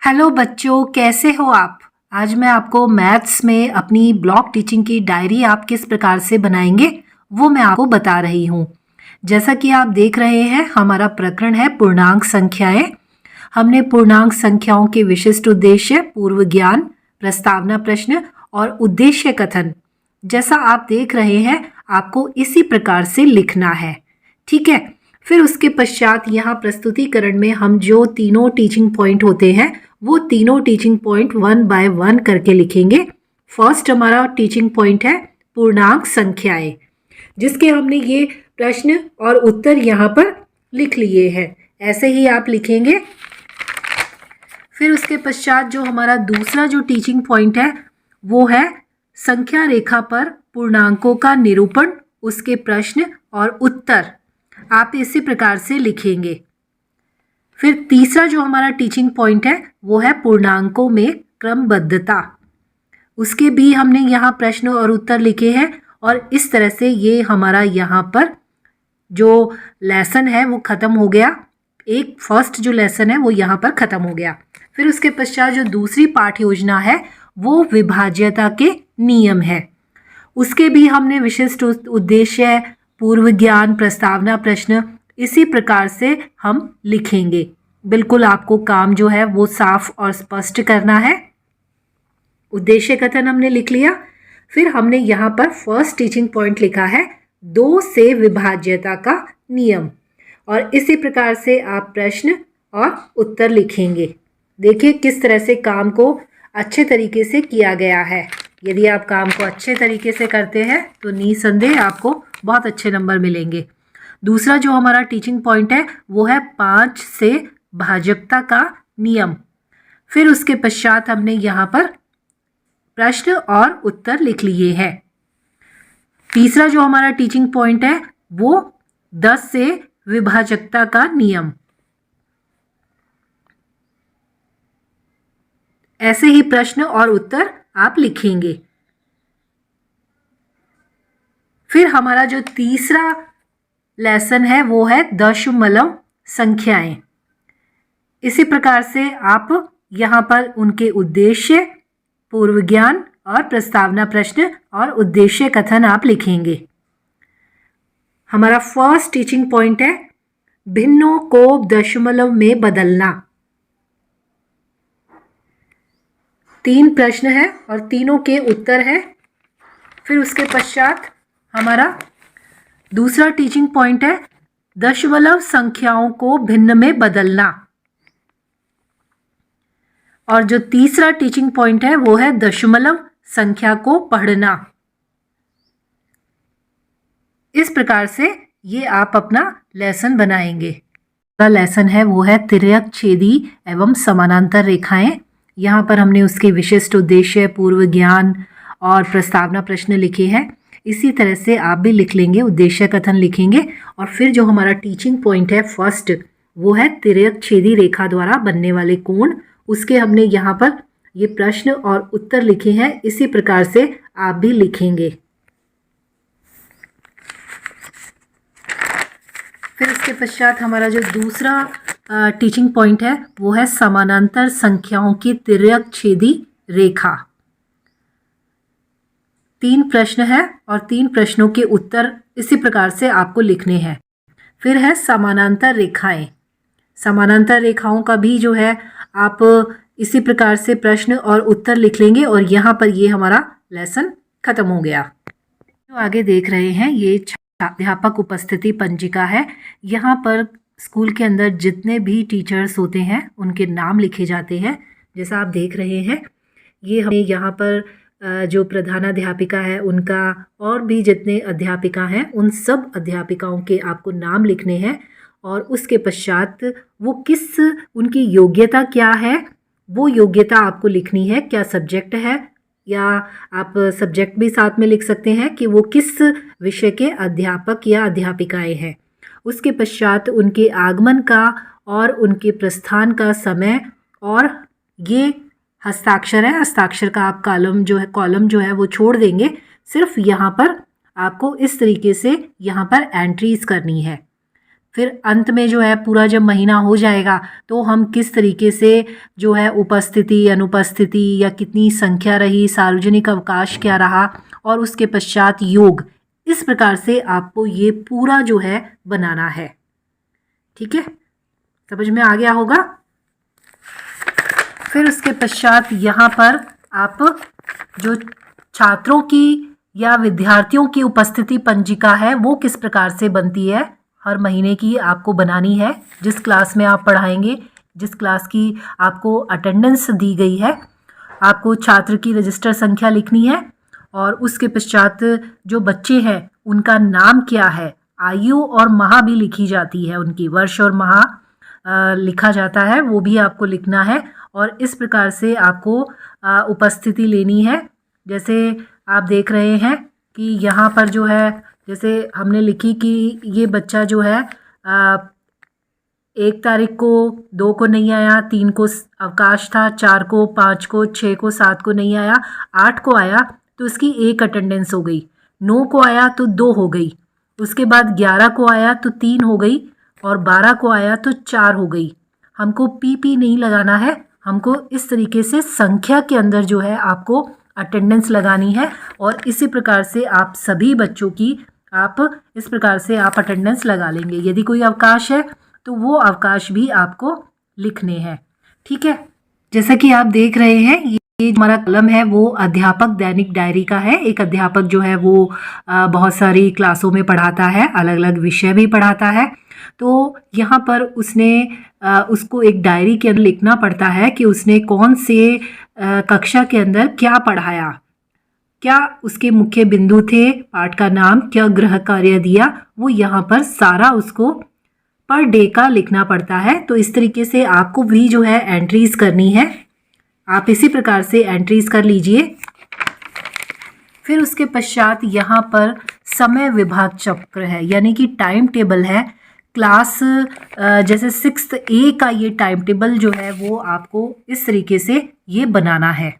Hello बच्चों, कैसे हो आप। आज मैं आपको मैथ्स में अपनी ब्लॉक टीचिंग की डायरी आप किस प्रकार से बनाएंगे वो मैं आपको बता रही हूँ। जैसा कि आप देख रहे हैं, हमारा प्रकरण है पूर्णांक संख्याएं। हमने पूर्णांक संख्याओं के विशिष्ट उद्देश्य, पूर्व ज्ञान, प्रस्तावना प्रश्न और उद्देश्य कथन, जैसा आप देख रहे हैं, आपको इसी प्रकार से लिखना है। ठीक है। फिर उसके पश्चात यहाँ प्रस्तुतिकरण में हम जो तीनों टीचिंग पॉइंट होते हैं वो तीनों टीचिंग पॉइंट 1 बाय 1 करके लिखेंगे। फर्स्ट हमारा टीचिंग पॉइंट है पूर्णांक संख्याएं, जिसके हमने ये प्रश्न और उत्तर यहाँ पर लिख लिए हैं। ऐसे ही आप लिखेंगे। फिर उसके पश्चात जो हमारा दूसरा जो टीचिंग पॉइंट है वो है संख्या रेखा पर पूर्णांकों का निरूपण, उसके प्रश्न और उत्तर आप इसी प्रकार से लिखेंगे। फिर तीसरा जो हमारा टीचिंग पॉइंट है वो है पूर्णांकों में क्रमबद्धता, उसके भी हमने यहाँ प्रश्न और उत्तर लिखे हैं। और इस तरह से ये हमारा यहाँ पर जो लेसन है वो ख़त्म हो गया। एक फर्स्ट जो लेसन है वो यहाँ पर ख़त्म हो गया। फिर उसके पश्चात जो दूसरी पाठ योजना है वो विभाज्यता के नियम है, उसके भी हमने विशिष्ट उद्देश्य, पूर्व ज्ञान, प्रस्तावना प्रश्न इसी प्रकार से हम लिखेंगे। बिल्कुल आपको काम जो है वो साफ और स्पष्ट करना है। उद्देश्य कथन हमने लिख लिया। फिर हमने यहाँ पर फर्स्ट टीचिंग पॉइंट लिखा है 2 से विभाज्यता का नियम, और इसी प्रकार से आप प्रश्न और उत्तर लिखेंगे। देखिए किस तरह से काम को अच्छे तरीके से किया गया है। यदि आप काम को अच्छे तरीके से करते हैं तो निसंदेह आपको बहुत अच्छे नंबर मिलेंगे। दूसरा जो हमारा टीचिंग पॉइंट है वो है 5 से भाजकता का नियम। फिर उसके पश्चात हमने यहाँ पर प्रश्न और उत्तर लिख लिए हैं। तीसरा जो हमारा टीचिंग पॉइंट है वो 10 से विभाजकता का नियम। ऐसे ही प्रश्न और उत्तर आप लिखेंगे। फिर हमारा जो तीसरा लेसन है वो है दशमलव संख्याएं। इसी प्रकार से आप यहाँ पर उनके उद्देश्य, पूर्व ज्ञान और प्रस्तावना प्रश्न और उद्देश्य कथन आप लिखेंगे। हमारा फर्स्ट टीचिंग पॉइंट है भिन्नों को दशमलव में बदलना। 3 प्रश्न है और तीनों के उत्तर है। फिर उसके पश्चात हमारा दूसरा टीचिंग पॉइंट है दशमलव संख्याओं को भिन्न में बदलना, और जो तीसरा टीचिंग पॉइंट है वो है दशमलव संख्या को पढ़ना। इस प्रकार से ये आप अपना लेसन बनाएंगे। अगला लेसन है वो है तिर्यक, छेदी एवं समानांतर रेखाएं। यहाँ पर हमने उसके विशिष्ट उद्देश्य, पूर्व ज्ञान और प्रस्तावना प्रश्न लिखे हैं। इसी तरह से आप भी लिख लेंगे, उद्देश्य कथन लिखेंगे। और फिर जो हमारा टीचिंग पॉइंट है फर्स्ट वो है तिर्यक छेदी रेखा द्वारा बनने वाले कोण, उसके हमने यहाँ पर ये प्रश्न और उत्तर लिखे हैं। इसी प्रकार से आप भी लिखेंगे। फिर उसके पश्चात हमारा जो दूसरा टीचिंग पॉइंट है वो है समानांतर संख्याओं की तिर्यक छेदी रेखा। 3 प्रश्न है और 3 प्रश्नों के उत्तर इसी प्रकार से आपको लिखने हैं। फिर है समानांतर रेखाएं। समानांतर रेखाओं का भी जो है आप इसी प्रकार से प्रश्न और उत्तर लिख लेंगे। और यहाँ पर ये हमारा लेसन खत्म हो गया। जो आगे देख रहे हैं ये अध्यापक उपस्थिति पंजिका है। यहाँ पर स्कूल के अंदर जितने भी टीचर्स होते हैं उनके नाम लिखे जाते हैं। जैसा आप देख रहे हैं ये हमें यहाँ पर जो प्रधानाध्यापिका है उनका, और भी जितने अध्यापिका हैं उन सब अध्यापिकाओं के आपको नाम लिखने हैं। और उसके पश्चात वो किस, उनकी योग्यता क्या है वो योग्यता आपको लिखनी है। क्या सब्जेक्ट है, या आप सब्जेक्ट भी साथ में लिख सकते हैं कि वो किस विषय के अध्यापक या अध्यापिकाएं हैं। उसके पश्चात उनके आगमन का और उनके प्रस्थान का समय, और ये हस्ताक्षर है, हस्ताक्षर का आप कॉलम जो है वो छोड़ देंगे। सिर्फ यहाँ पर आपको इस तरीके से यहाँ पर एंट्रीज करनी है। फिर अंत में जो है पूरा जब महीना हो जाएगा तो हम किस तरीके से जो है उपस्थिति, अनुपस्थिति या कितनी संख्या रही, सार्वजनिक अवकाश क्या रहा और उसके पश्चात योग, इस प्रकार से आपको ये पूरा जो है बनाना है। ठीक है, समझ में आ गया होगा। फिर उसके पश्चात यहाँ पर आप जो छात्रों की या विद्यार्थियों की उपस्थिति पंजिका है वो किस प्रकार से बनती है, हर महीने की आपको बनानी है। जिस क्लास में आप पढ़ाएंगे, जिस क्लास की आपको अटेंडेंस दी गई है, आपको छात्र की रजिस्टर संख्या लिखनी है और उसके पश्चात जो बच्चे हैं उनका नाम क्या है, आयु और माह भी लिखी जाती है, उनकी वर्ष और माह लिखा जाता है, वो भी आपको लिखना है। और इस प्रकार से आपको उपस्थिति लेनी है। जैसे आप देख रहे हैं कि यहाँ पर जो है, जैसे हमने लिखी कि ये बच्चा जो है 1 तारीख को, 2 को नहीं आया, 3 को अवकाश था, 4 को, 5 को, 6 को, 7 को नहीं आया, 8 को आया तो इसकी 1 अटेंडेंस हो गई, 9 को आया तो 2 हो गई, उसके बाद 11 को आया तो 3 हो गई और 12 को आया तो 4 हो गई। हमको पी नहीं लगाना है, हमको इस तरीके से संख्या के अंदर जो है आपको अटेंडेंस लगानी है और इसी प्रकार से आप सभी बच्चों की आप इस प्रकार से आप अटेंडेंस लगा लेंगे। यदि कोई अवकाश है तो वो अवकाश भी आपको लिखने हैं। ठीक है, जैसा कि आप देख रहे हैं ये हमारा कलम है वो अध्यापक दैनिक डायरी का है। एक अध्यापक जो है वो बहुत सारी क्लासों में पढ़ाता है, अलग अलग विषय भी पढ़ाता है। तो यहाँ पर उसने उसको एक डायरी के अंदर लिखना पड़ता है कि उसने कौन से कक्षा के अंदर क्या पढ़ाया, क्या उसके मुख्य बिंदु थे, पाठ का नाम, क्या गृह कार्य दिया, वो यहाँ पर सारा उसको पर डे का लिखना पड़ता है। तो इस तरीके से आपको भी जो है एंट्रीज करनी है, आप इसी प्रकार से एंट्रीज कर लीजिए। फिर उसके पश्चात यहाँ पर समय विभाग चक्र है, यानी कि टाइम टेबल है। क्लास जैसे 6th A का ये टाइम टेबल जो है वो आपको इस तरीके से ये बनाना है।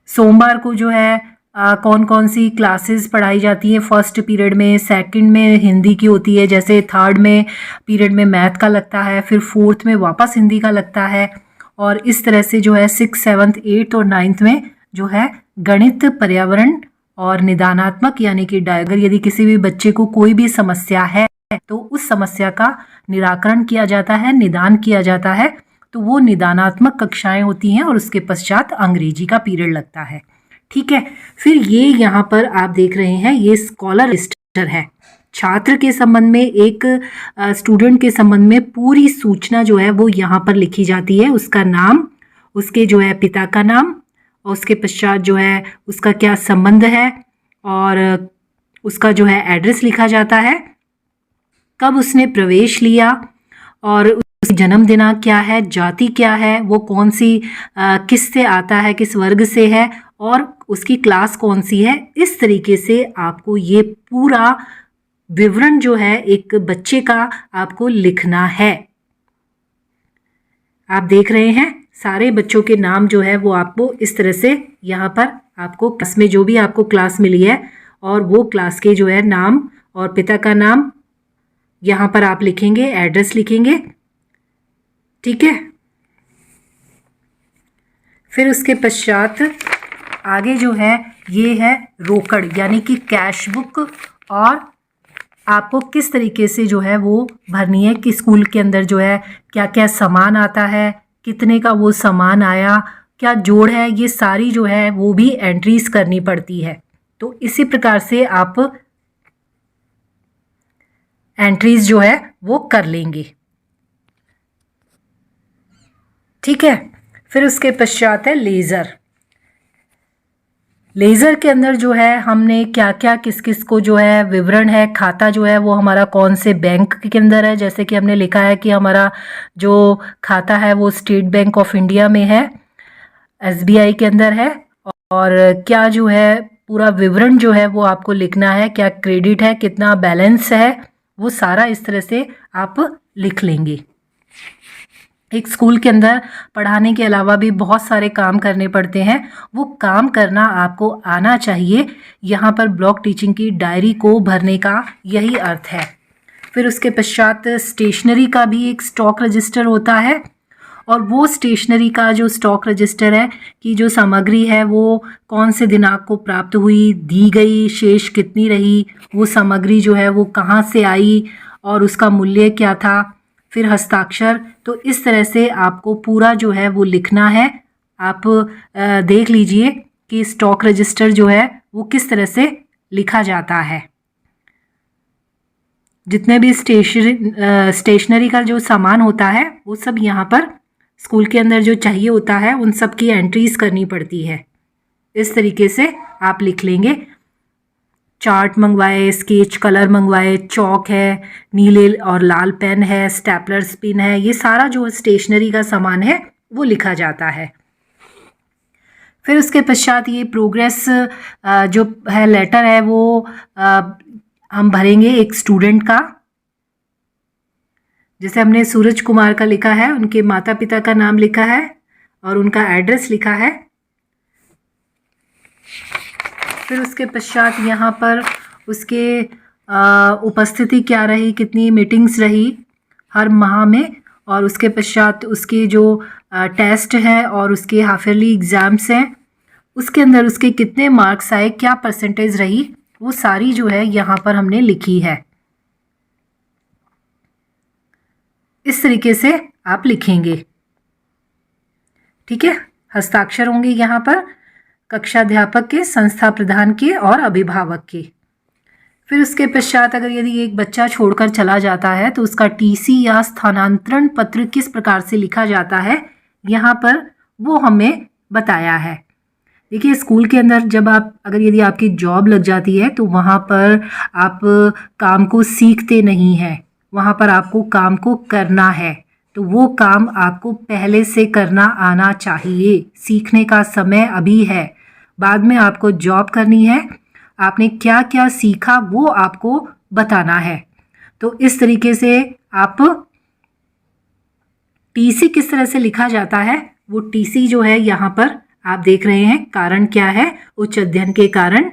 सोमवार को जो है कौन कौन सी क्लासेस पढ़ाई जाती है, फर्स्ट पीरियड में, सेकंड में हिंदी की होती है, जैसे थर्ड में पीरियड में मैथ का लगता है, फिर फोर्थ में वापस हिंदी का लगता है और इस तरह से जो है 6th 7th 8th और 9th में जो है गणित, पर्यावरण और निदानात्मक, यानी कि अगर यदि किसी भी बच्चे को कोई भी समस्या है तो उस समस्या का निराकरण किया जाता है, निदान किया जाता है, तो वो निदानात्मक कक्षाएं होती हैं और उसके पश्चात अंग्रेजी का पीरियड लगता है। ठीक है, फिर ये यहाँ पर आप देख रहे हैं ये स्कॉलर रजिस्टर है। छात्र के संबंध में, एक स्टूडेंट के संबंध में पूरी सूचना जो है वो यहाँ पर लिखी जाती है, उसका नाम, उसके जो है पिता का नाम और उसके पश्चात जो है उसका क्या संबंध है और उसका जो है एड्रेस लिखा जाता है, कब उसने प्रवेश लिया और उसकी जन्म दिनांक क्या है, जाति क्या है, वो कौन सी किस से आता है, किस वर्ग से है और उसकी क्लास कौन सी है। इस तरीके से आपको ये पूरा विवरण जो है एक बच्चे का आपको लिखना है। आप देख रहे हैं सारे बच्चों के नाम जो है वो आपको इस तरह से यहाँ पर आपको क्लास में जो भी आपको क्लास मिली है और वो क्लास के जो है नाम और पिता का नाम यहाँ पर आप लिखेंगे, एड्रेस लिखेंगे। ठीक है, फिर उसके पश्चात आगे जो है ये है रोकड़, यानी कि कैश बुक, और आपको किस तरीके से जो है वो भरनी है कि स्कूल के अंदर जो है क्या क्या सामान आता है, कितने का वो सामान आया, क्या जोड़ है, ये सारी जो है वो भी एंट्रीज करनी पड़ती है। तो इसी प्रकार से आप एंट्रीज जो है वो कर लेंगे। ठीक है, फिर उसके पश्चात है लेज़र। लेज़र के अंदर जो है हमने क्या क्या किस किस को जो है विवरण है, खाता जो है वो हमारा कौन से बैंक के अंदर है, जैसे कि हमने लिखा है कि हमारा जो खाता है वो स्टेट बैंक ऑफ इंडिया में है, SBI के अंदर है, और क्या जो है पूरा विवरण जो है वो आपको लिखना है, क्या क्रेडिट है, कितना बैलेंस है, वो सारा इस तरह से आप लिख लेंगे। एक स्कूल के अंदर पढ़ाने के अलावा भी बहुत सारे काम करने पड़ते हैं, वो काम करना आपको आना चाहिए। यहाँ पर ब्लॉक टीचिंग की डायरी को भरने का यही अर्थ है। फिर उसके पश्चात स्टेशनरी का भी एक स्टॉक रजिस्टर होता है, और वो स्टेशनरी का जो स्टॉक रजिस्टर है कि जो सामग्री है वो कौन से दिनांक को प्राप्त हुई, दी गई, शेष कितनी रही, वो सामग्री जो है वो कहाँ से आई और उसका मूल्य क्या था, फिर हस्ताक्षर। तो इस तरह से आपको पूरा जो है वो लिखना है। आप देख लीजिए कि स्टॉक रजिस्टर जो है वो किस तरह से लिखा जाता है। जितने भी स्टेशनरी का जो सामान होता है वो सब यहाँ पर स्कूल के अंदर जो चाहिए होता है उन सब की एंट्रीज करनी पड़ती है। इस तरीके से आप लिख लेंगे। चार्ट मंगवाए, स्केच कलर मंगवाए, चौक है, नीले और लाल पेन है, स्टेपलर्स पिन है, ये सारा जो स्टेशनरी का सामान है वो लिखा जाता है। फिर उसके पश्चात ये प्रोग्रेस जो है लेटर है वो हम भरेंगे एक स्टूडेंट का। जैसे हमने सूरज कुमार का लिखा है, उनके माता पिता का नाम लिखा है और उनका एड्रेस लिखा है। फिर उसके पश्चात यहाँ पर उसके उपस्थिति क्या रही, कितनी मीटिंग्स रही हर माह में, और उसके पश्चात उसके जो टेस्ट है और उसके हाफ ईयरली एग्ज़ाम्स हैं उसके अंदर उसके कितने मार्क्स आए, क्या परसेंटेज रही, वो सारी जो है यहाँ पर हमने लिखी है। इस तरीके से आप लिखेंगे, ठीक है। हस्ताक्षर होंगे यहाँ पर कक्षाध्यापक के, संस्था प्रधान के और अभिभावक के। फिर उसके पश्चात अगर यदि एक बच्चा छोड़कर चला जाता है तो उसका टीसी या स्थानांतरण पत्र किस प्रकार से लिखा जाता है यहाँ पर वो हमें बताया है। देखिए स्कूल के अंदर जब आप अगर यदि आपकी जॉब लग जाती है तो वहाँ पर आप काम को सीखते नहीं हैं, वहाँ पर आपको काम को करना है। तो वो काम आपको पहले से करना आना चाहिए। सीखने का समय अभी है, बाद में आपको जॉब करनी है। आपने क्या क्या सीखा वो आपको बताना है। तो इस तरीके से आप टीसी किस तरह से लिखा जाता है, वो टीसी जो है यहाँ पर आप देख रहे हैं, कारण क्या है, उच्च अध्ययन के कारण